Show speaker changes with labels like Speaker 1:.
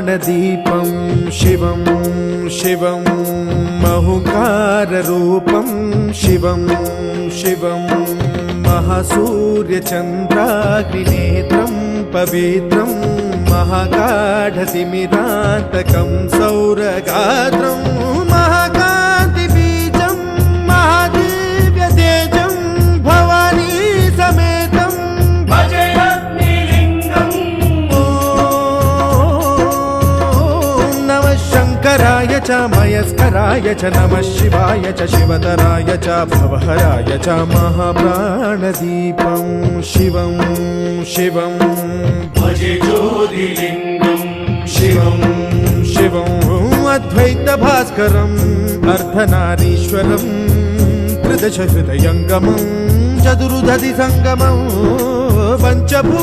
Speaker 1: प्राणदीपं शिवं शिवं महुकाररूपं शिवं शिवं महासूर्यचन्द्राग्निनेत्रं पवित्रं महागाढतिमिरान्तकं सौरगात्रं महाकान्तिबीजं महादिव्यतेजं भवानी समेतं
Speaker 2: भजयग्निलिङ्गम्।
Speaker 1: ॐ नमः शङ्कराय च मयस्कराय च नमः शिवाय च शिवतराय च भवहराय च महाप्राणदीपं शिवं शिवं
Speaker 2: भजे ज्योतिलिङ्गम्।
Speaker 1: शिवं शिवं अद्वैतभास्करम् अर्धनारीश्वरं त्रिदश हृदयङ्गमं चतुर्दधि सङ्गमं पञ्चभूत